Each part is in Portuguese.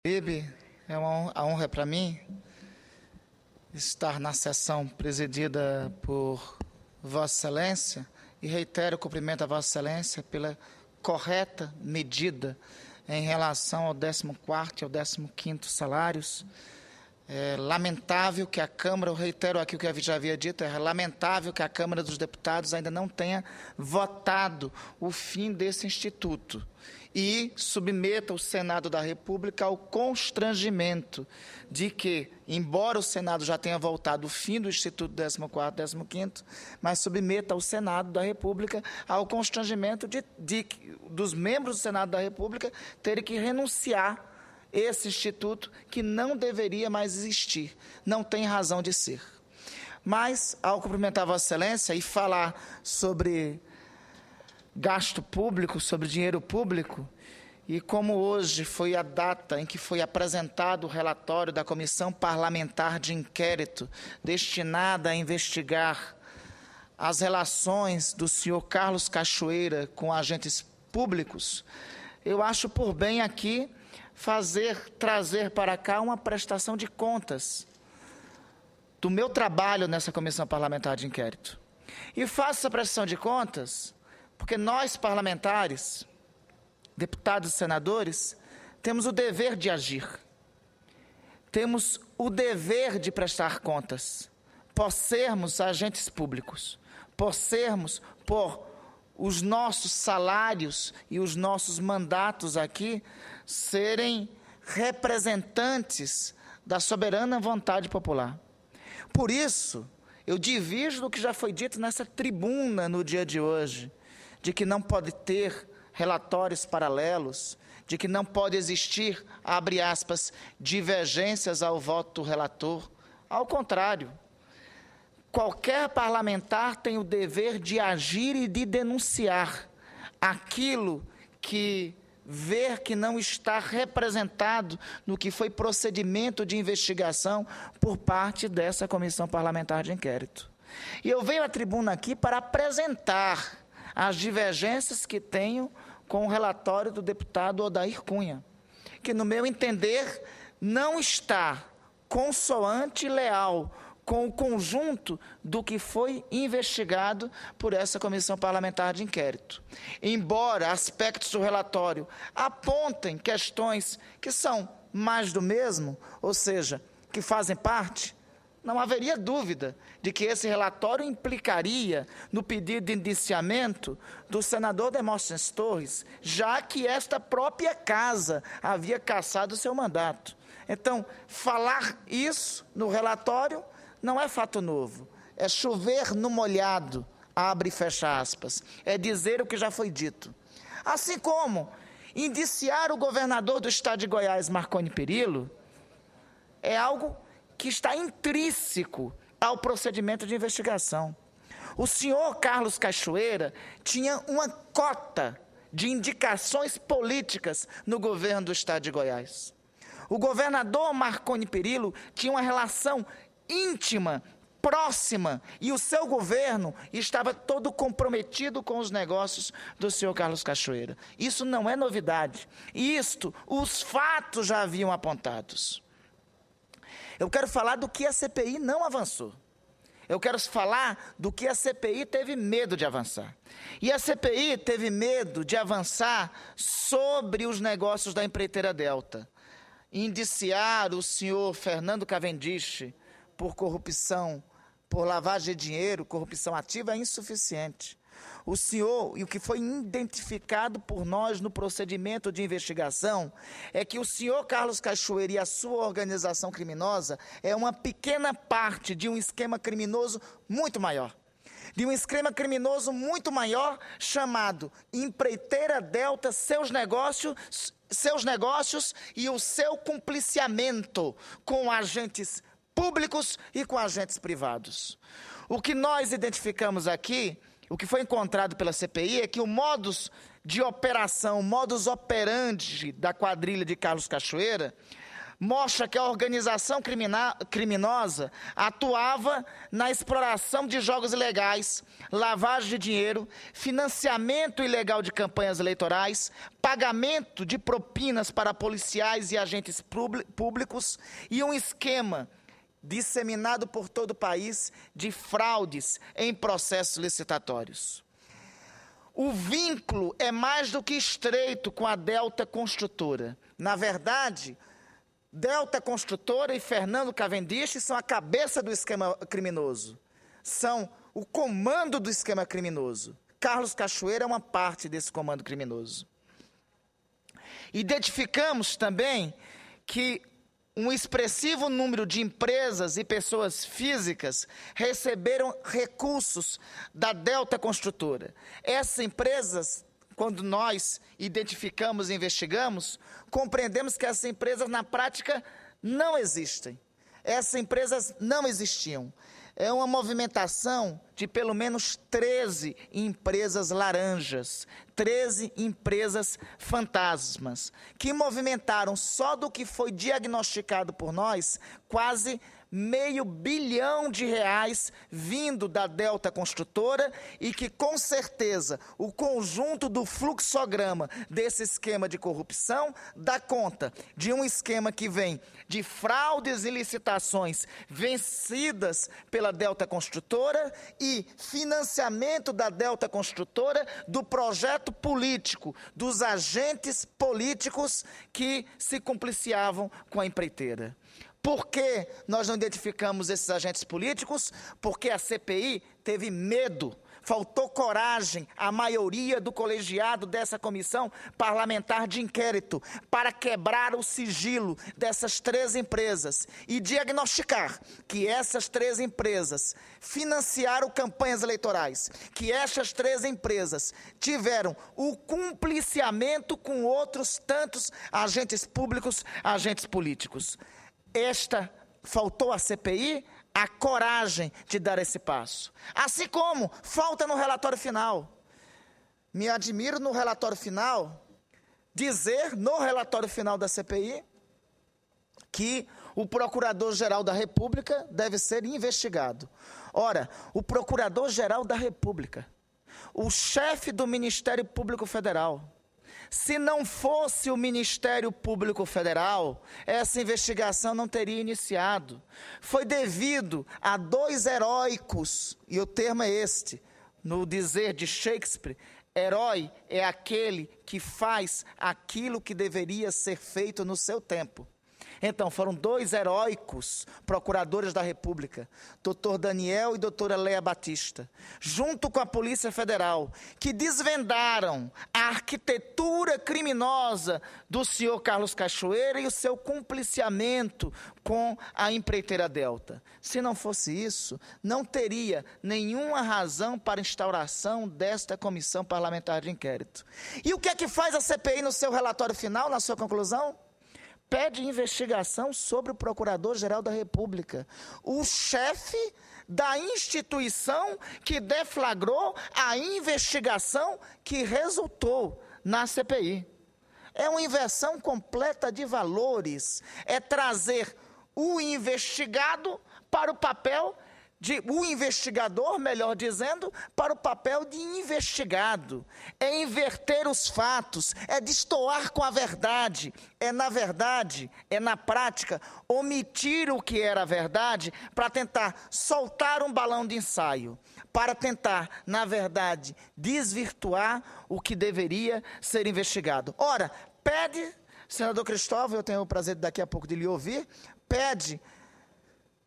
Ibe, a honra é para mim estar na sessão presidida por Vossa Excelência e reitero o cumprimento a Vossa Excelência pela correta medida em relação ao 14º e ao 15º salários. É lamentável que a Câmara, eu reitero aqui o que eu já havia dito, é lamentável que a Câmara dos Deputados ainda não tenha votado o fim desse instituto e submeta o Senado da República ao constrangimento de que, embora o Senado já tenha votado o fim do Instituto 14º e 15º, mas submeta o Senado da República ao constrangimento dos membros do Senado da República terem que renunciar esse instituto que não deveria mais existir, não tem razão de ser. Mas, ao cumprimentar Vossa Excelência e falar sobre gasto público, sobre dinheiro público, e como hoje foi a data em que foi apresentado o relatório da Comissão Parlamentar de Inquérito destinada a investigar as relações do senhor Carlos Cachoeira com agentes públicos, eu acho por bem aqui trazer para cá uma prestação de contas do meu trabalho nessa Comissão Parlamentar de Inquérito. E faço essa prestação de contas porque nós, parlamentares, deputados e senadores, temos o dever de agir. Temos o dever de prestar contas, por sermos agentes públicos, por os nossos salários e os nossos mandatos aqui serem representantes da soberana vontade popular. Por isso, eu divirjo do que já foi dito nessa tribuna no dia de hoje, de que não pode ter relatórios paralelos, de que não pode existir, abre aspas, divergências ao voto do relator. Ao contrário, qualquer parlamentar tem o dever de agir e de denunciar aquilo que ver que não está representado no que foi procedimento de investigação por parte dessa Comissão Parlamentar de Inquérito. E eu venho à tribuna aqui para apresentar as divergências que tenho com o relatório do deputado Odair Cunha, que, no meu entender, não está consoante e leal com o conjunto do que foi investigado por essa Comissão Parlamentar de Inquérito. Embora aspectos do relatório apontem questões que são mais do mesmo, ou seja, que fazem parte, não haveria dúvida de que esse relatório implicaria no pedido de indiciamento do senador Demóstenes Torres, já que esta própria casa havia cassado o seu mandato. Então, falar isso no relatório não é fato novo, é chover no molhado, abre e fecha aspas, é dizer o que já foi dito. Assim como indiciar o governador do estado de Goiás, Marconi Perillo, é algo que está intrínseco ao procedimento de investigação. O senhor Carlos Cachoeira tinha uma cota de indicações políticas no governo do estado de Goiás. O governador Marconi Perillo tinha uma relação íntima, próxima, e o seu governo estava todo comprometido com os negócios do senhor Carlos Cachoeira. Isso não é novidade. Os fatos já haviam apontados. Eu quero falar do que a CPI não avançou. Eu quero falar do que a CPI teve medo de avançar. E a CPI teve medo de avançar sobre os negócios da empreiteira Delta. Indiciar o senhor Fernando Cavendish por corrupção, por lavagem de dinheiro, corrupção ativa, é insuficiente. O senhor, e o que foi identificado por nós no procedimento de investigação, é que o senhor Carlos Cachoeira e a sua organização criminosa é uma pequena parte de um esquema criminoso muito maior. De um esquema criminoso muito maior chamado Empreiteira Delta, seus negócios e o seu cumpliciamento com agentes públicos e com agentes privados. O que nós identificamos aqui, o que foi encontrado pela CPI é que o modus de operação, o modus operandi da quadrilha de Carlos Cachoeira, mostra que a organização criminosa atuava na exploração de jogos ilegais, lavagem de dinheiro, financiamento ilegal de campanhas eleitorais, pagamento de propinas para policiais e agentes públicos e um esquema disseminado por todo o país de fraudes em processos licitatórios. O vínculo é mais do que estreito com a Delta Construtora. Na verdade, Delta Construtora e Fernando Cavendish são a cabeça do esquema criminoso. São o comando do esquema criminoso. Carlos Cachoeira é uma parte desse comando criminoso. Identificamos também que um expressivo número de empresas e pessoas físicas receberam recursos da Delta Construtora. Essas empresas, quando nós identificamos e investigamos, compreendemos que essas empresas, na prática, não existem. Essas empresas não existiam. É uma movimentação de pelo menos 13 empresas laranjas, 13 empresas fantasmas, que movimentaram só do que foi diagnosticado por nós, quase R$500 bilhão vindo da Delta Construtora e que, com certeza, o conjunto do fluxograma desse esquema de corrupção dá conta de um esquema que vem de fraudes e licitações vencidas pela Delta Construtora e financiamento da Delta Construtora do projeto político, dos agentes políticos que se compliciavam com a empreiteira. Por que nós não identificamos esses agentes políticos? Porque a CPI teve medo, faltou coragem à maioria do colegiado dessa comissão parlamentar de inquérito para quebrar o sigilo dessas 13 empresas e diagnosticar que essas 13 empresas financiaram campanhas eleitorais, que essas 13 empresas tiveram o cumpliciamento com outros tantos agentes públicos, agentes políticos. Faltou à CPI a coragem de dar esse passo. Assim como falta no relatório final. Me admiro no relatório final, dizer no relatório final da CPI, que o Procurador-Geral da República deve ser investigado. Ora, o Procurador-Geral da República, o chefe do Ministério Público Federal, se não fosse o Ministério Público Federal, essa investigação não teria iniciado. Foi devido a 2 heróicos, e o termo é este, no dizer de Shakespeare, herói é aquele que faz aquilo que deveria ser feito no seu tempo. Então, foram 2 heróicos procuradores da República, doutor Daniel e doutora Leia Batista, junto com a Polícia Federal, que desvendaram a arquitetura criminosa do senhor Carlos Cachoeira e o seu cumpliciamento com a empreiteira Delta. Se não fosse isso, não teria nenhuma razão para instauração desta comissão parlamentar de inquérito. E o que é que faz a CPI no seu relatório final, na sua conclusão? Pede investigação sobre o Procurador-Geral da República, o chefe da instituição que deflagrou a investigação que resultou na CPI. É uma inversão completa de valores, é trazer o investigado para o papel o investigador, melhor dizendo, para o papel de investigado. É inverter os fatos, é destoar com a verdade. É na prática, omitir o que era a verdade para tentar soltar um balão de ensaio, para tentar, na verdade, desvirtuar o que deveria ser investigado. Ora, pede, senador Cristóvão, eu tenho o prazer daqui a pouco de lhe ouvir, pede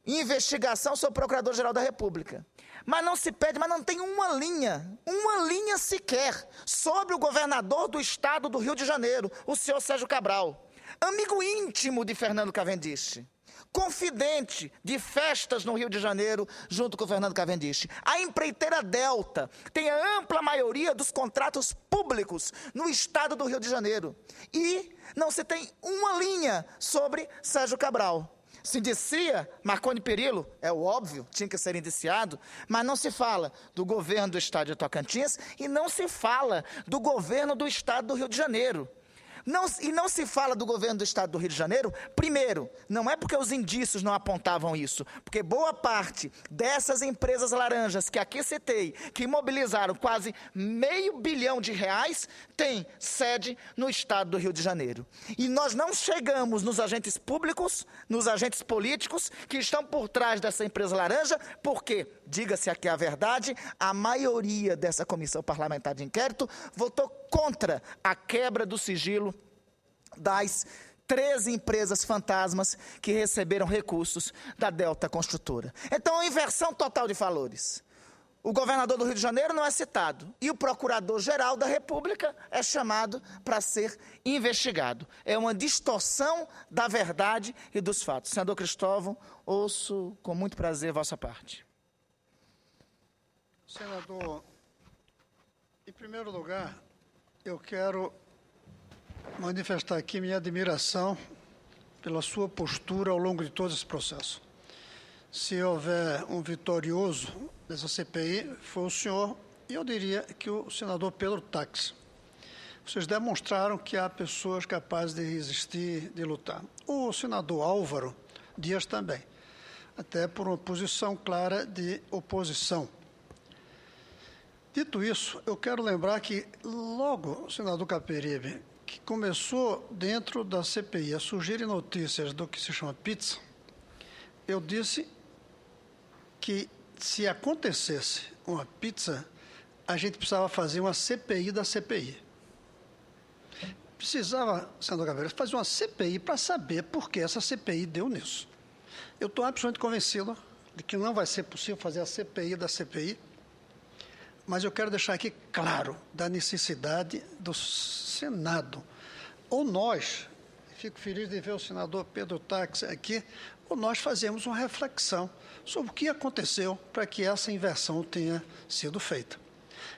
investigação sobre o Procurador-Geral da República. Mas não se pede, mas não tem uma linha sequer, sobre o governador do estado do Rio de Janeiro, o senhor Sérgio Cabral, amigo íntimo de Fernando Cavendish, confidente de festas no Rio de Janeiro, junto com o Fernando Cavendish. A empreiteira Delta tem a ampla maioria dos contratos públicos no estado do Rio de Janeiro. E não se tem uma linha sobre Sérgio Cabral. Se indicia Marconi Perillo, é o óbvio, tinha que ser indiciado, mas não se fala do governo do estado de Tocantins e não se fala do governo do estado do Rio de Janeiro. Não se fala do governo do Estado do Rio de Janeiro, primeiro, não é porque os indícios não apontavam isso, porque boa parte dessas empresas laranjas que aqui citei, que mobilizaram quase R$500 bilhão, tem sede no Estado do Rio de Janeiro. E nós não chegamos nos agentes públicos, nos agentes políticos que estão por trás dessa empresa laranja, porque, diga-se aqui a verdade, a maioria dessa comissão parlamentar de inquérito votou contra a quebra do sigilo das 13 empresas fantasmas que receberam recursos da Delta Construtora. Então, a inversão total de valores. O governador do Rio de Janeiro não é citado e o procurador-geral da República é chamado para ser investigado. É uma distorção da verdade e dos fatos. Senador Cristóvão, ouço com muito prazer a vossa parte. Senador, em primeiro lugar, eu quero manifestar aqui minha admiração pela sua postura ao longo de todo esse processo. Se houver um vitorioso dessa CPI, foi o senhor, e eu diria que o senador Pedro Táxi. Vocês demonstraram que há pessoas capazes de resistir, de lutar. O senador Álvaro Dias também, até por uma posição clara de oposição. Dito isso, eu quero lembrar que logo, senador Caperibe, que começou dentro da CPI a surgirem notícias do que se chama pizza, eu disse que se acontecesse uma pizza, a gente precisava fazer uma CPI da CPI. Precisava, senador Caperibe, fazer uma CPI para saber por que essa CPI deu nisso. Eu estou absolutamente convencido de que não vai ser possível fazer a CPI da CPI, mas eu quero deixar aqui claro da necessidade do Senado. Ou nós, fico feliz de ver o senador Pedro Táxi aqui, ou nós fazemos uma reflexão sobre o que aconteceu para que essa inversão tenha sido feita.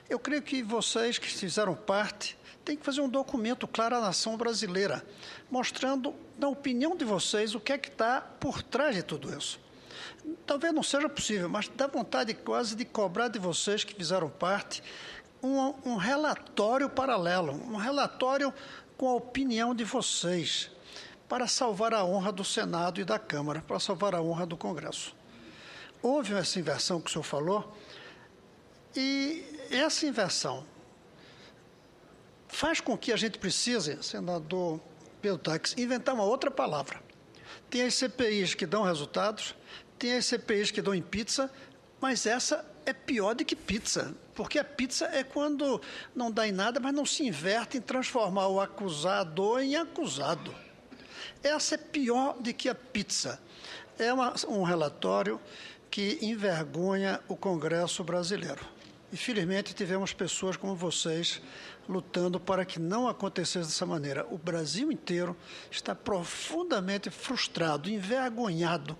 Eu creio que vocês que fizeram parte têm que fazer um documento claro à nação brasileira, mostrando, na opinião de vocês, o que é que está por trás de tudo isso. Talvez não seja possível, mas dá vontade quase de cobrar de vocês que fizeram parte um relatório paralelo, um relatório com a opinião de vocês, para salvar a honra do Senado e da Câmara, para salvar a honra do Congresso. Houve essa inversão que o senhor falou, e essa inversão faz com que a gente precise, senador Pedro Táxi, inventar uma outra palavra. Tem as CPIs que dão resultados, tem as CPIs que dão em pizza, mas essa é pior do que pizza, porque a pizza é quando não dá em nada, mas não se inverte em transformar o acusador em acusado. Essa é pior do que a pizza. É um relatório que envergonha o Congresso brasileiro. E, felizmente, tivemos pessoas como vocês lutando para que não acontecesse dessa maneira. O Brasil inteiro está profundamente frustrado, envergonhado,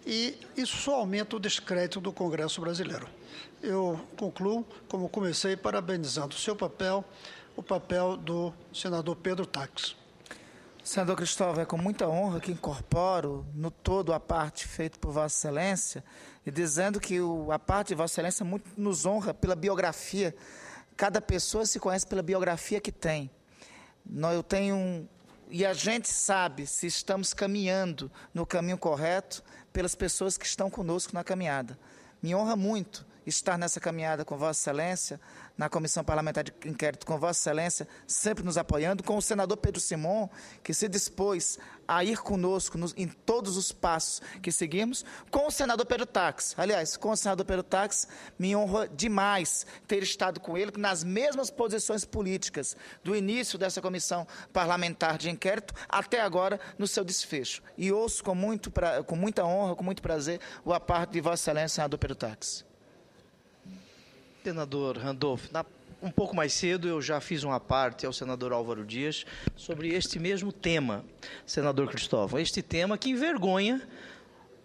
e isso só aumenta o descrédito do Congresso brasileiro. Eu concluo, como comecei, parabenizando o seu papel, o papel do senador Pedro Táxi. Senador Cristóvão, é com muita honra que incorporo no todo a parte feita por Vossa Excelência e dizendo que a parte de Vossa Excelência muito nos honra pela biografia. Cada pessoa se conhece pela biografia que tem. Eu tenho e a gente sabe se estamos caminhando no caminho correto pelas pessoas que estão conosco na caminhada. Me honra muito estar nessa caminhada com Vossa Excelência, na Comissão Parlamentar de Inquérito com Vossa Excelência, sempre nos apoiando, com o senador Pedro Simon, que se dispôs a ir conosco em todos os passos que seguimos, com o senador Pedro Táxi. Aliás, com o senador Pedro Táxi, me honra demais ter estado com ele nas mesmas posições políticas do início dessa Comissão Parlamentar de Inquérito até agora no seu desfecho. E ouço com muita honra, com muito prazer, a parte de Vossa Excelência, senador Pedro Táxi. Senador Randolph, um pouco mais cedo eu já fiz uma parte ao senador Álvaro Dias sobre este mesmo tema, senador Cristóvão. Este tema que envergonha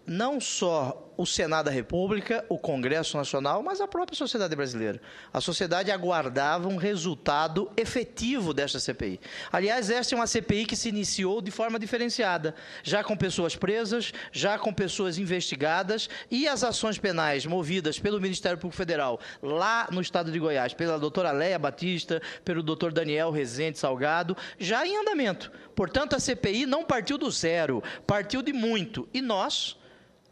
não só o Senado da República, o Congresso Nacional, mas a própria sociedade brasileira. A sociedade aguardava um resultado efetivo desta CPI. Aliás, esta é uma CPI que se iniciou de forma diferenciada, já com pessoas presas, já com pessoas investigadas, e as ações penais movidas pelo Ministério Público Federal, lá no estado de Goiás, pela doutora Léia Batista, pelo doutor Daniel Rezende Salgado, já em andamento. Portanto, a CPI não partiu do zero, partiu de muito. E nós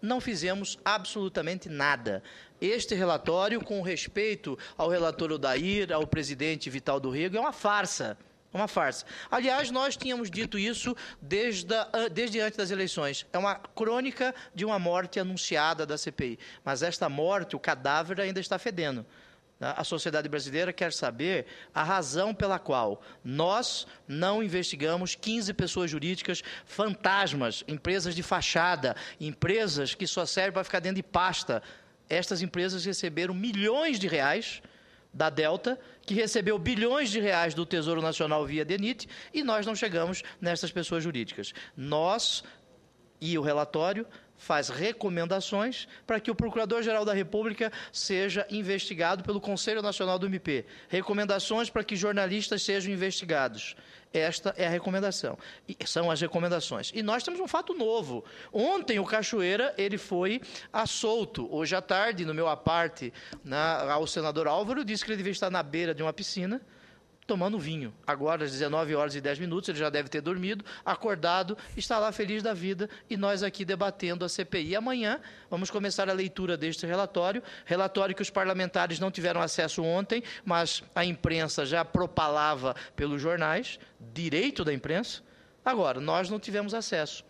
não fizemos absolutamente nada. Este relatório, com respeito ao relator Odair, ao presidente Vital do Rego, é uma farsa. Uma farsa. Aliás, nós tínhamos dito isso desde antes das eleições. É uma crônica de uma morte anunciada da CPI. Mas esta morte, o cadáver ainda está fedendo. A sociedade brasileira quer saber a razão pela qual nós não investigamos 15 pessoas jurídicas fantasmas, empresas de fachada, empresas que só servem para ficar dentro de pasta. Estas empresas receberam milhões de reais da Delta, que recebeu bilhões de reais do Tesouro Nacional via DENIT, e nós não chegamos nessas pessoas jurídicas. Nós e o relatório faz recomendações para que o Procurador-Geral da República seja investigado pelo Conselho Nacional do MP. Recomendações para que jornalistas sejam investigados. Esta é a recomendação. E são as recomendações. E nós temos um fato novo. Ontem o Cachoeira ele foi solto. Hoje à tarde, no meu aparte, ao senador Álvaro, disse que ele devia estar na beira de uma piscina, tomando vinho. Agora, às 19h10, ele já deve ter dormido, acordado, está lá feliz da vida, e nós aqui debatendo a CPI. Amanhã vamos começar a leitura deste relatório que os parlamentares não tiveram acesso ontem, mas a imprensa já propalava pelos jornais, direito da imprensa. Agora, nós não tivemos acesso.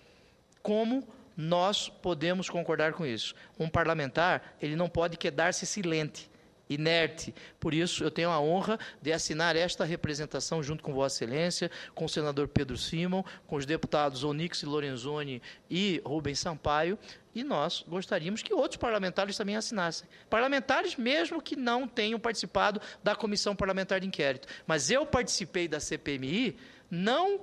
Como nós podemos concordar com isso? Um parlamentar, ele não pode quedar-se silente, inerte. Por isso, eu tenho a honra de assinar esta representação junto com Vossa Excelência, com o senador Pedro Simon, com os deputados Onyx Lorenzoni e Rubens Sampaio, e nós gostaríamos que outros parlamentares também assinassem. Parlamentares mesmo que não tenham participado da Comissão Parlamentar de Inquérito. Mas eu participei da CPMI, não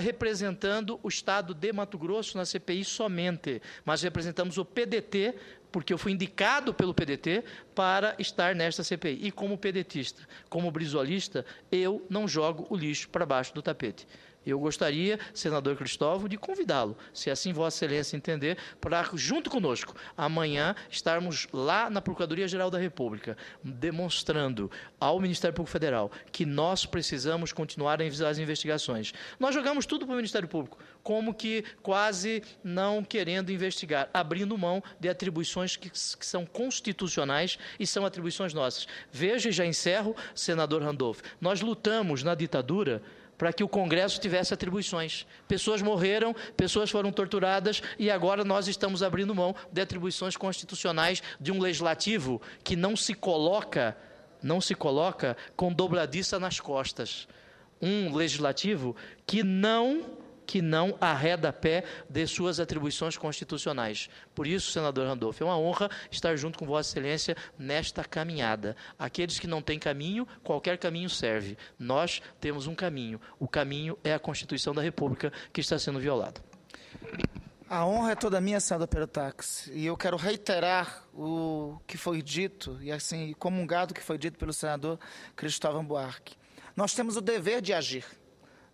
representando o Estado de Mato Grosso na CPI somente, mas representamos o PDT, porque eu fui indicado pelo PDT para estar nesta CPI. E como pedetista, como brisolista, eu não jogo o lixo para baixo do tapete. Eu gostaria, senador Cristóvão, de convidá-lo, se assim Vossa Excelência entender, para, junto conosco, amanhã estarmos lá na Procuradoria-Geral da República, demonstrando ao Ministério Público Federal que nós precisamos continuar as investigações. Nós jogamos tudo para o Ministério Público, como que quase não querendo investigar, abrindo mão de atribuições que são constitucionais e são atribuições nossas. Veja, e já encerro, senador Randolph, nós lutamos na ditadura para que o Congresso tivesse atribuições. Pessoas morreram, pessoas foram torturadas, e agora nós estamos abrindo mão de atribuições constitucionais de um legislativo que não se coloca com dobradiça nas costas. Um legislativo que não arreda pé de suas atribuições constitucionais. Por isso, senador Randolph, é uma honra estar junto com Vossa Excelência nesta caminhada. Aqueles que não têm caminho, qualquer caminho serve. Nós temos um caminho. O caminho é a Constituição da República que está sendo violada. A honra é toda minha, senador Perutax, e eu quero reiterar o que foi dito, e assim, comungado o que foi dito pelo senador Cristóvão Buarque. Nós temos o dever de agir.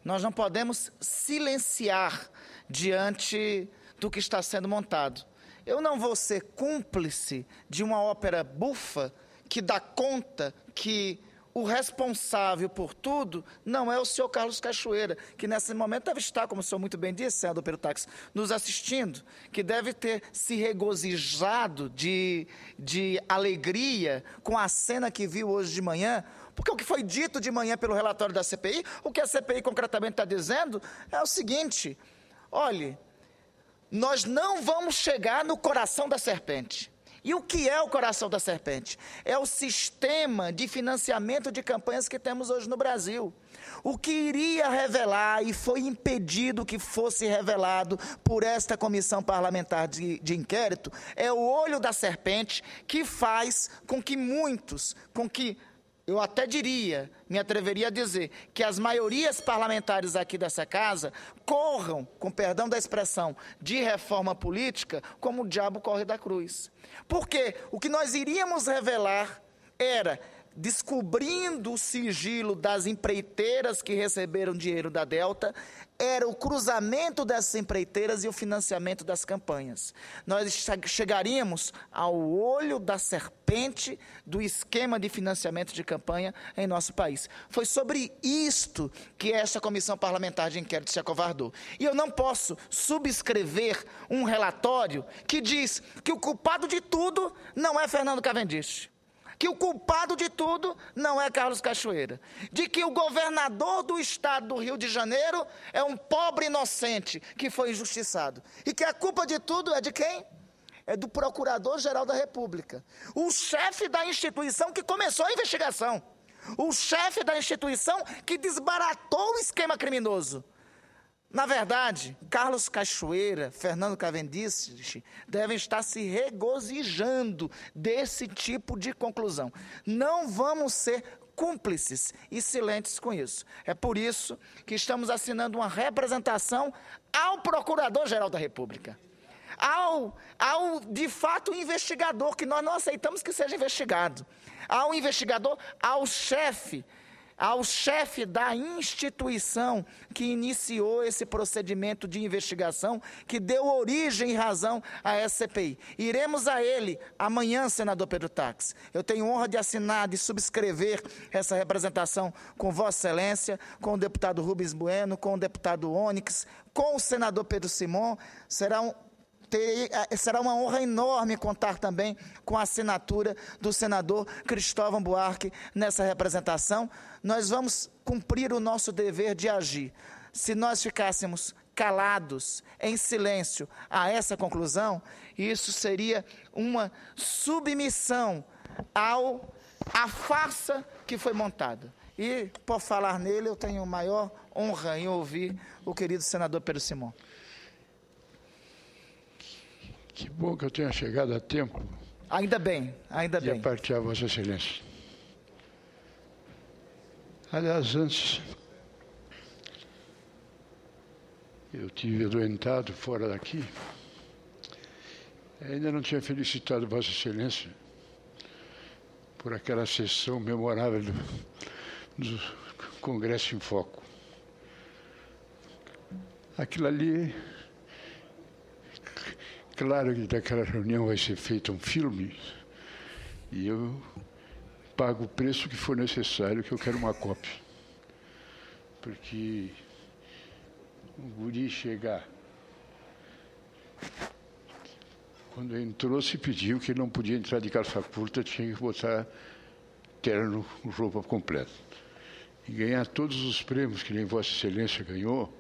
Nós não podemos silenciar diante do que está sendo montado. Eu não vou ser cúmplice de uma ópera bufa que dá conta que o responsável por tudo não é o senhor Carlos Cachoeira, que nesse momento deve estar, como o senhor muito bem disse, senador Perutax, nos assistindo, que deve ter se regozijado de alegria com a cena que viu hoje de manhã, porque o que foi dito de manhã pelo relatório da CPI, o que a CPI concretamente está dizendo é o seguinte: olhe, nós não vamos chegar no coração da serpente. E o que é o coração da serpente? É o sistema de financiamento de campanhas que temos hoje no Brasil. O que iria revelar, e foi impedido que fosse revelado por esta comissão parlamentar de inquérito, é o olho da serpente que faz com que eu até diria, me atreveria a dizer, que as maiorias parlamentares aqui dessa casa corram, com perdão da expressão, de reforma política, como o diabo corre da cruz. Porque o que nós iríamos revelar era, descobrindo o sigilo das empreiteiras que receberam dinheiro da Delta, era o cruzamento dessas empreiteiras e o financiamento das campanhas. Nós chegaríamos ao olho da serpente do esquema de financiamento de campanha em nosso país. Foi sobre isto que esta comissão parlamentar de inquérito se acovardou. E eu não posso subscrever um relatório que diz que o culpado de tudo não é Fernando Cavendish, que o culpado de tudo não é Carlos Cachoeira, de que o governador do estado do Rio de Janeiro é um pobre inocente que foi injustiçado, e que a culpa de tudo é de quem? É do Procurador-Geral da República, o chefe da instituição que começou a investigação, o chefe da instituição que desbaratou o esquema criminoso. Na verdade, Carlos Cachoeira, Fernando Cavendish devem estar se regozijando desse tipo de conclusão. Não vamos ser cúmplices e silentes com isso. É por isso que estamos assinando uma representação ao Procurador-Geral da República, ao de fato investigador, que nós não aceitamos que seja investigado, ao investigador, ao chefe da instituição que iniciou esse procedimento de investigação, que deu origem e razão a essa CPI. Iremos a ele amanhã, senador Pedro Táxi. Eu tenho honra de assinar, de subscrever essa representação com Vossa Excelência, com o deputado Rubens Bueno, com o deputado Onyx, com o senador Pedro Simon. Será uma honra enorme contar também com a assinatura do senador Cristóvão Buarque nessa representação. Nós vamos cumprir o nosso dever de agir. Se nós ficássemos calados, em silêncio, a essa conclusão, isso seria uma submissão à farsa que foi montada. E, por falar nele, eu tenho maior honra em ouvir o querido senador Pedro Simon. Que bom que eu tenha chegado a tempo. Ainda bem, ainda bem. De partilhar Vossa Excelência. Aliás, antes, eu tive adoentado fora daqui. Ainda não tinha felicitado Vossa Excelência por aquela sessão memorável do Congresso em Foco. Aquilo ali, claro que daquela reunião vai ser feito um filme, e eu pago o preço que for necessário, que eu quero uma cópia. Porque o guri chegar, quando entrou, se pediu que ele não podia entrar de calça curta, tinha que botar terno, roupa completa. E ganhar todos os prêmios que nem Vossa Excelência ganhou,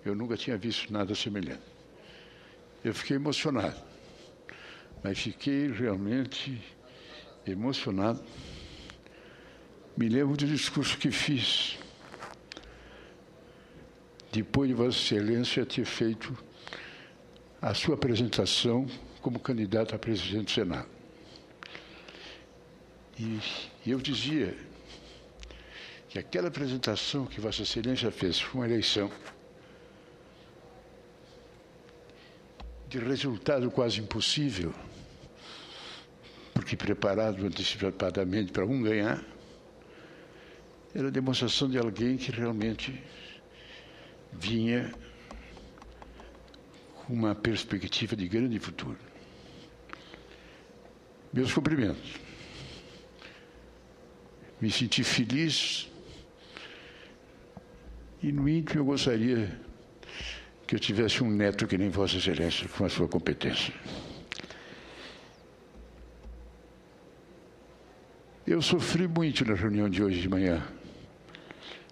eu nunca tinha visto nada semelhante. Eu fiquei emocionado, mas fiquei realmente emocionado. Me lembro do discurso que fiz, depois de Vossa Excelência ter feito a sua apresentação como candidato a presidente do Senado. E eu dizia que aquela apresentação que Vossa Excelência fez foi uma eleição de resultado quase impossível, porque preparado antecipadamente para um ganhar, era a demonstração de alguém que realmente vinha com uma perspectiva de grande futuro. Meus cumprimentos. Me senti feliz e, no íntimo, eu gostaria que eu tivesse um neto que nem Vossa Excelência, com a sua competência. Eu sofri muito na reunião de hoje de manhã,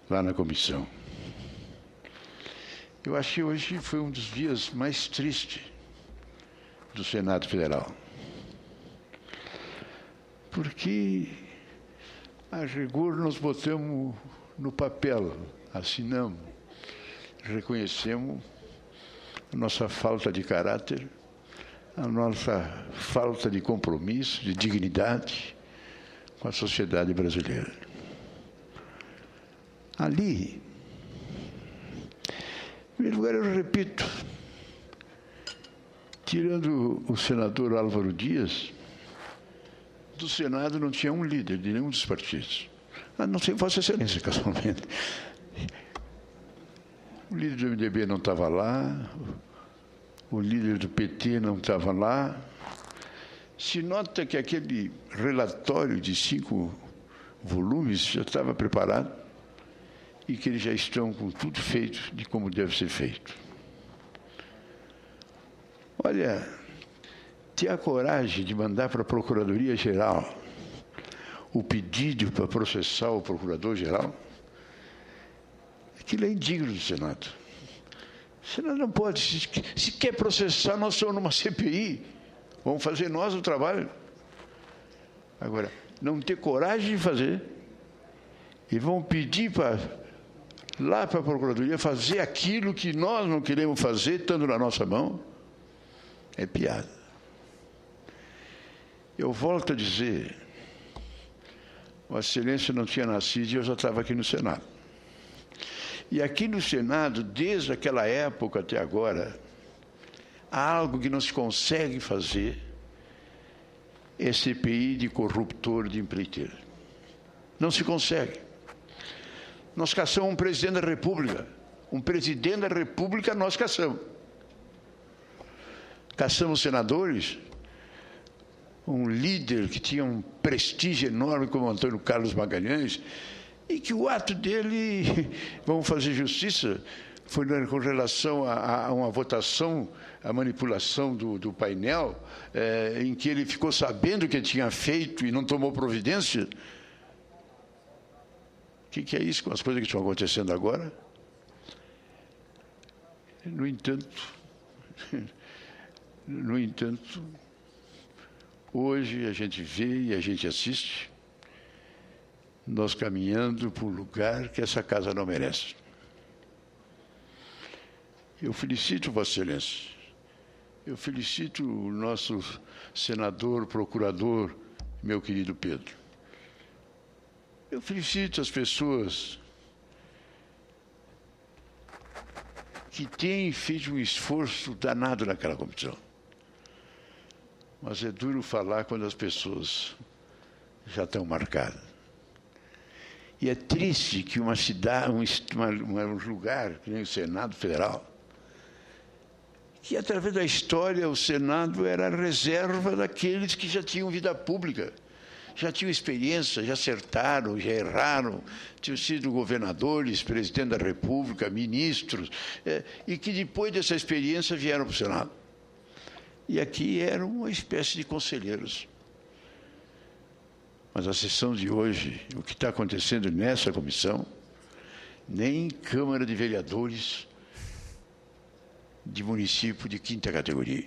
lá na comissão. Eu acho que hoje foi um dos dias mais tristes do Senado Federal. Porque, a rigor, nós botamos no papel, assinamos, reconhecemos a nossa falta de caráter, a nossa falta de compromisso, de dignidade com a sociedade brasileira. Ali, em primeiro lugar, eu repito, tirando o senador Álvaro Dias, do Senado não tinha um líder de nenhum dos partidos. A não ser Vossa Excelência, casualmente. O líder do MDB não estava lá, o líder do PT não estava lá. Se nota que aquele relatório de 5 volumes já estava preparado e que eles já estão com tudo feito de como deve ser feito. Olha, ter a coragem de mandar para a Procuradoria-Geral o pedido para processar o Procurador-Geral, aquilo é indigno do Senado. O Senado não pode. Se quer processar, nós somos numa CPI. Vamos fazer nós o trabalho. Agora, não ter coragem de fazer e vão pedir lá para a Procuradoria fazer aquilo que nós não queremos fazer, estando na nossa mão, é piada. Eu volto a dizer, Vossa Excelência não tinha nascido e eu já estava aqui no Senado. E aqui no Senado, desde aquela época até agora, há algo que não se consegue fazer, é CPI de corruptor de empreiteiro. Não se consegue. Nós caçamos um presidente da República. Um presidente da República nós caçamos. Caçamos senadores, um líder que tinha um prestígio enorme como Antônio Carlos Magalhães, e que o ato dele, vamos fazer justiça, foi com relação a uma votação, a manipulação do painel, em que ele ficou sabendo que tinha feito e não tomou providência. O que é isso com as coisas que estão acontecendo agora? No entanto, hoje a gente vê e a gente assiste nós caminhando para um lugar que essa casa não merece. Eu felicito Vossa Excelência, eu felicito o nosso senador, procurador, meu querido Pedro. Eu felicito as pessoas que têm feito um esforço danado naquela comissão. Mas é duro falar quando as pessoas já estão marcadas. E é triste que uma cidade, um lugar, que nem o Senado Federal, que através da história o Senado era a reserva daqueles que já tinham vida pública, já tinham experiência, já acertaram, já erraram, tinham sido governadores, presidente da República, ministros, e que depois dessa experiência vieram para o Senado. E aqui eram uma espécie de conselheiros. Mas a sessão de hoje, o que está acontecendo nessa comissão, nem Câmara de Vereadores de município de 5ª categoria.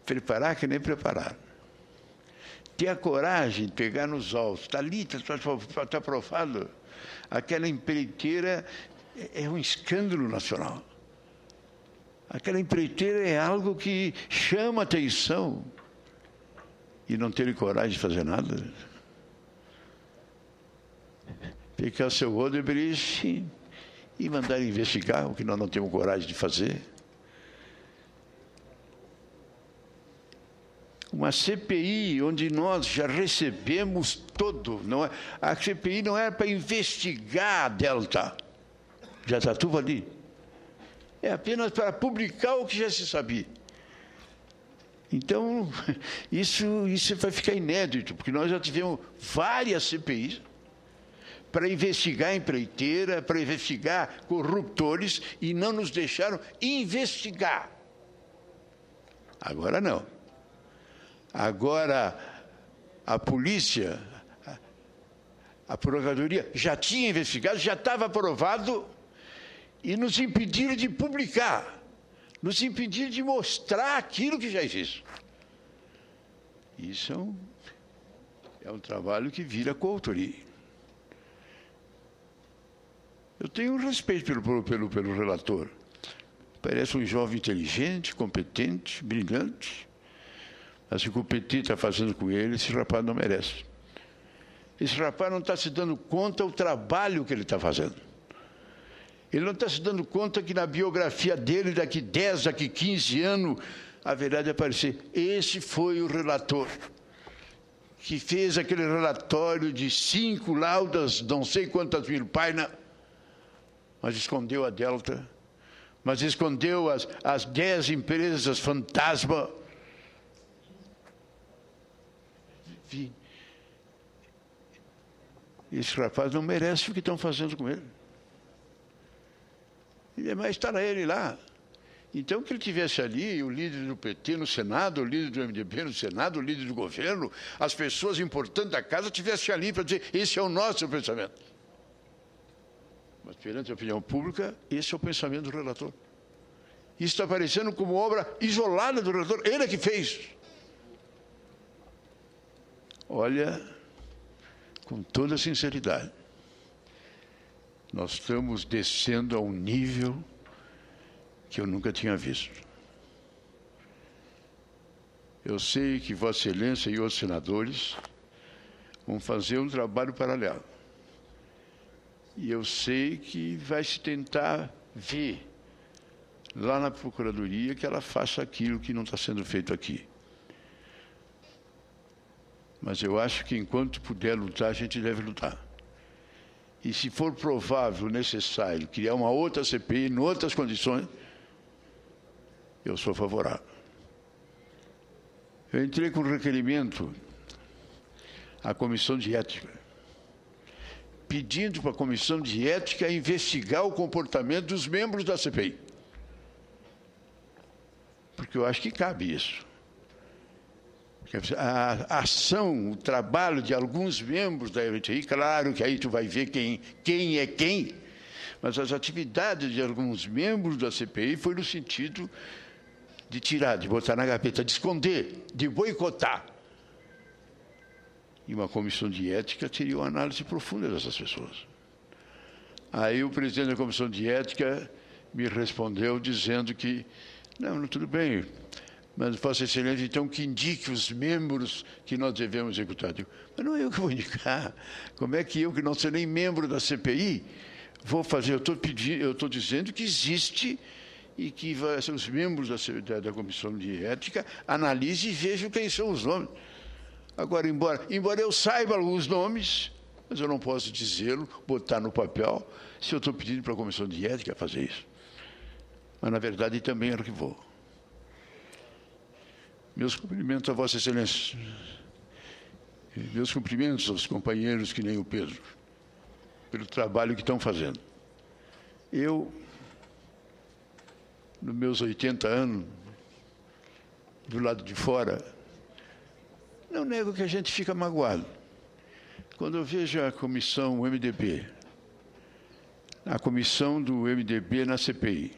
Preparar que nem preparar. Ter a coragem de pegar nos autos. Está ali, está provado. Aquela empreiteira é um escândalo nacional. Aquela empreiteira é algo que chama atenção. E não terem coragem de fazer nada. Pegar o seu Odebrecht e mandar investigar o que nós não temos coragem de fazer. Uma CPI onde nós já recebemos todo. Não é, a CPI não era para investigar a Delta. Já está tudo ali. É apenas para publicar o que já se sabia. Então, isso vai ficar inédito, porque nós já tivemos várias CPIs para investigar a empreiteira, para investigar corruptores, e não nos deixaram investigar. Agora não. Agora a polícia, a Procuradoria já tinha investigado, já estava aprovado, e nos impediram de publicar. Nos impediram de mostrar aquilo que já existe. Isso é um trabalho que vira coautoria. Eu tenho um respeito pelo relator. Parece um jovem inteligente, competente, brilhante. Mas o que o PT está fazendo com ele, esse rapaz não merece. Esse rapaz não está se dando conta do trabalho que ele está fazendo. Ele não está se dando conta que na biografia dele, daqui 10, daqui 15 anos, haverá de aparecer. Esse foi o relator que fez aquele relatório de 5 laudas, não sei quantas mil páginas, mas escondeu a Delta, mas escondeu as 10 empresas fantasma. Enfim, esse rapaz não merece o que estão fazendo com ele. Mas está ele lá. Então, que ele tivesse ali, o líder do PT no Senado, o líder do MDB no Senado, o líder do governo, as pessoas importantes da casa, tivessem ali para dizer, esse é o nosso pensamento. Mas, perante a opinião pública, esse é o pensamento do relator. Isso está aparecendo como obra isolada do relator, ele é que fez. Olha, com toda sinceridade, nós estamos descendo a um nível que eu nunca tinha visto. Eu sei que Vossa Excelência e outros senadores vão fazer um trabalho paralelo. E eu sei que vai se tentar ver lá na Procuradoria que ela faça aquilo que não está sendo feito aqui. Mas eu acho que enquanto puder lutar, a gente deve lutar. E se for provável, necessário, criar uma outra CPI em outras condições, eu sou favorável. Eu entrei com um requerimento à Comissão de Ética, pedindo para a Comissão de Ética investigar o comportamento dos membros da CPI. Porque eu acho que cabe isso. A ação, o trabalho de alguns membros da LTI, claro que aí tu vai ver quem é quem, mas as atividades de alguns membros da CPI foi no sentido de tirar, de botar na gaveta, de esconder, de boicotar. E uma comissão de ética teria uma análise profunda dessas pessoas. Aí o presidente da comissão de ética me respondeu dizendo que, não, tudo bem, mas Vossa Excelência, então, que indique os membros que nós devemos executar. Digo, mas não é eu que vou indicar. Como é que eu, que não sou nem membro da CPI, vou fazer? Eu estou dizendo que existe e que os membros da Comissão de Ética analisem e vejam quem são os nomes. Agora, embora eu saiba alguns nomes, mas eu não posso dizê-lo, botar no papel, se eu estou pedindo para a Comissão de Ética fazer isso. Mas, na verdade, também arquivou. Meus cumprimentos a Vossa Excelência. Meus cumprimentos aos companheiros que nem o Pedro, pelo trabalho que estão fazendo. Eu, nos meus 80 anos, do lado de fora, não nego que a gente fica magoado. Quando eu vejo a comissão, o MDB, a comissão do MDB na CPI,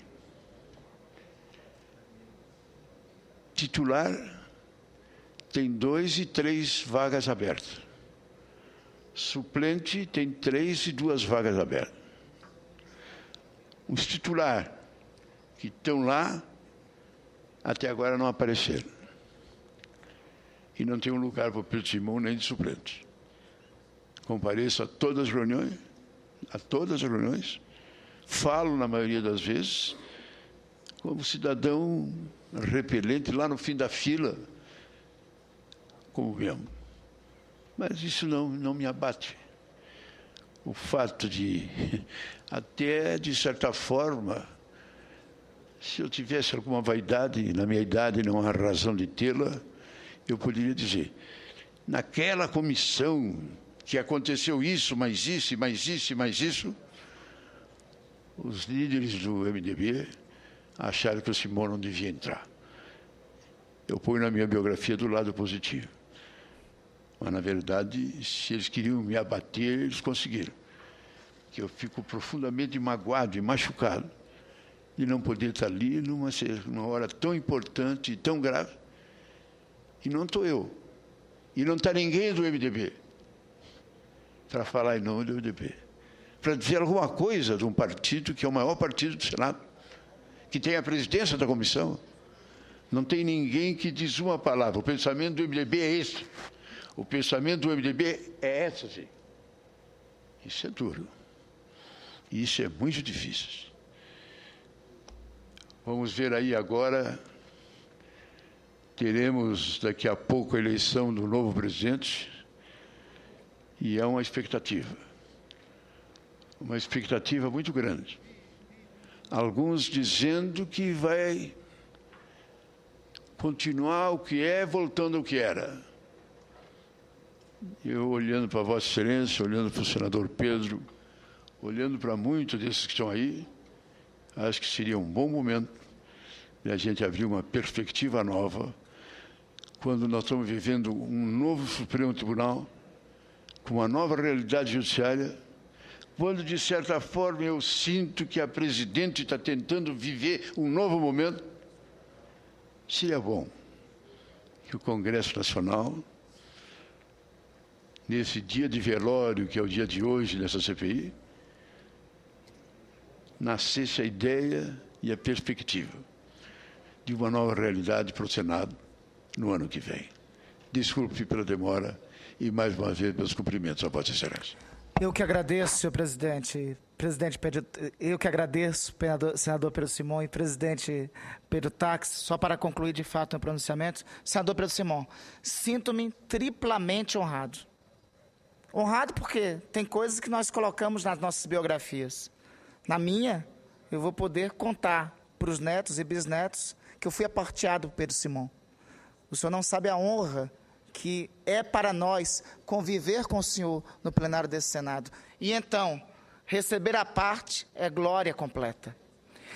titular tem 2 e 3 vagas abertas. Suplente tem 3 e 2 vagas abertas. Os titulares que estão lá, até agora não apareceram. E não tem um lugar para o Pedro Simão nem de suplente. Compareço a todas as reuniões, falo na maioria das vezes, como cidadão repelente lá no fim da fila, como membro. Mas isso não me abate. O fato de, até de certa forma, se eu tivesse alguma vaidade, na minha idade não há razão de tê-la, eu poderia dizer, naquela comissão que aconteceu isso, mais isso, e mais isso, e mais isso, os líderes do MDB acharam que o Simão não devia entrar. Eu ponho na minha biografia do lado positivo. Mas, na verdade, se eles queriam me abater, eles conseguiram. Que eu fico profundamente magoado e machucado de não poder estar ali numa hora tão importante e tão grave. E não estou eu. E não está ninguém do MDB para falar em nome do MDB. Para dizer alguma coisa de um partido que é o maior partido do Senado, que tem a presidência da comissão. Não tem ninguém que diz uma palavra. O pensamento do MDB é esse. O pensamento do MDB é êxtase. Isso é duro. Isso é muito difícil. Vamos ver aí agora, teremos daqui a pouco a eleição do novo presidente e há uma expectativa muito grande. Alguns dizendo que vai continuar o que é, voltando ao que era. Eu olhando para Vossa Excelência, olhando para o senador Pedro, olhando para muitos desses que estão aí, acho que seria um bom momento de a gente abrir uma perspectiva nova, quando nós estamos vivendo um novo Supremo Tribunal, com uma nova realidade judiciária, quando, de certa forma, eu sinto que a presidente está tentando viver um novo momento, seria bom que o Congresso Nacional, nesse dia de velório, que é o dia de hoje, nessa CPI, nascesse a ideia e a perspectiva de uma nova realidade para o Senado no ano que vem. Desculpe pela demora e, mais uma vez, pelos cumprimentos a Vossa Excelência. Eu que agradeço, senhor presidente. Eu que agradeço, senador Pedro Simão e presidente Pedro Táxi. Só para concluir de fato o pronunciamento, senador Pedro Simão, sinto-me triplamente honrado. Honrado porque tem coisas que nós colocamos nas nossas biografias. Na minha, eu vou poder contar para os netos e bisnetos que eu fui aparteado por Pedro Simão. O senhor não sabe a honra que é para nós conviver com o senhor no plenário desse Senado. E então, receber a parte é glória completa.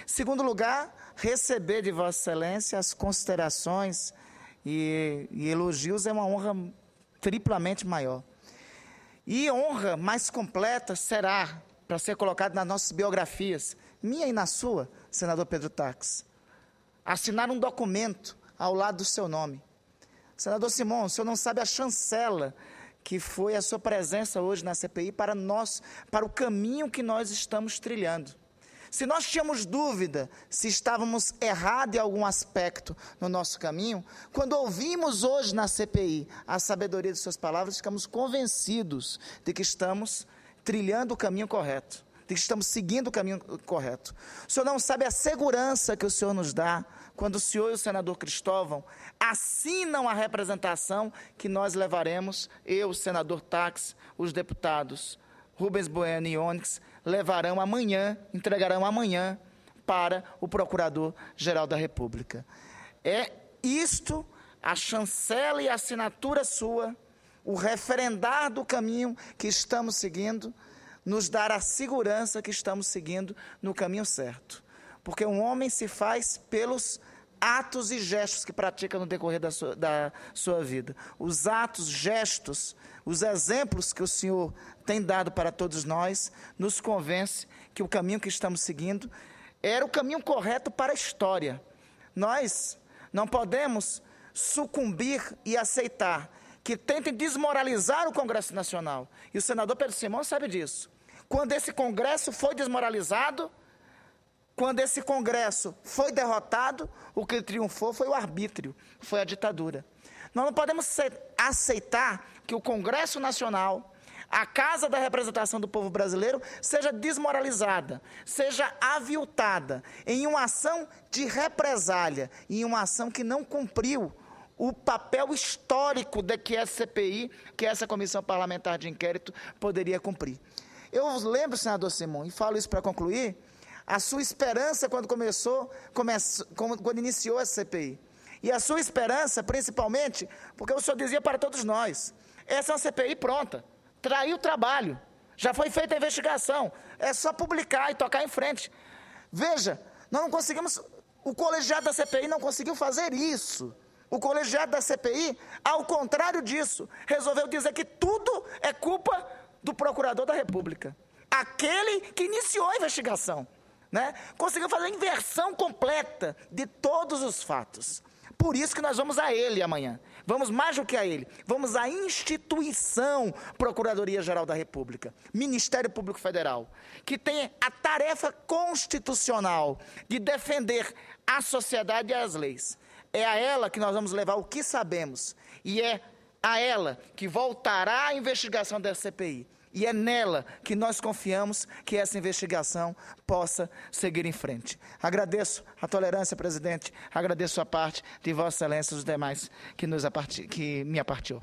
Segundo lugar, receber de Vossa Excelência as considerações e elogios é uma honra triplamente maior. E honra mais completa será para ser colocado nas nossas biografias, minha e na sua, senador Pedro Táxi, assinar um documento ao lado do seu nome. Senador Simão, o senhor não sabe a chancela que foi a sua presença hoje na CPI para nós, para o caminho que nós estamos trilhando. Se nós tínhamos dúvida se estávamos errados em algum aspecto no nosso caminho, quando ouvimos hoje na CPI a sabedoria de suas palavras, ficamos convencidos de que estamos trilhando o caminho correto, de que estamos seguindo o caminho correto. O senhor não sabe a segurança que o senhor nos dá quando o senhor e o senador Cristóvão assinam a representação que nós levaremos, eu, o senador Táxi, os deputados Rubens Bueno e Onyx, entregarão amanhã para o Procurador-Geral da República. É isto, a chancela e a assinatura sua, o referendar do caminho que estamos seguindo, nos dar a segurança que estamos seguindo no caminho certo. Porque um homem se faz pelos atos e gestos que pratica no decorrer da sua vida. Os atos, gestos, os exemplos que o senhor tem dado para todos nós, nos convence que o caminho que estamos seguindo era o caminho correto para a história. Nós não podemos sucumbir e aceitar que tentem desmoralizar o Congresso Nacional. E o senador Pedro Simão sabe disso. Quando esse Congresso foi desmoralizado, quando esse Congresso foi derrotado, o que triunfou foi o arbítrio, foi a ditadura. Nós não podemos aceitar que o Congresso Nacional, a Casa da Representação do Povo Brasileiro, seja desmoralizada, seja aviltada em uma ação de represália, em uma ação que não cumpriu o papel histórico de que essa CPI, que essa Comissão Parlamentar de Inquérito, poderia cumprir. Eu lembro, senador Simão, e falo isso para concluir, a sua esperança quando quando iniciou essa CPI. E a sua esperança, principalmente, porque o senhor dizia para todos nós, essa é uma CPI pronta, traiu o trabalho, já foi feita a investigação, é só publicar e tocar em frente. Veja, nós não conseguimos, o colegiado da CPI não conseguiu fazer isso. O colegiado da CPI, ao contrário disso, resolveu dizer que tudo é culpa do Procurador da República, aquele que iniciou a investigação. Conseguiu fazer a inversão completa de todos os fatos. Por isso que nós vamos a ele amanhã. Vamos mais do que a ele. Vamos à instituição Procuradoria-Geral da República, Ministério Público Federal, que tem a tarefa constitucional de defender a sociedade e as leis. É a ela que nós vamos levar o que sabemos. E é a ela que voltará a investigação da CPI. E é nela que nós confiamos que essa investigação possa seguir em frente. Agradeço a tolerância, presidente. Agradeço a parte de Vossa Excelência e os demais que me apartiu.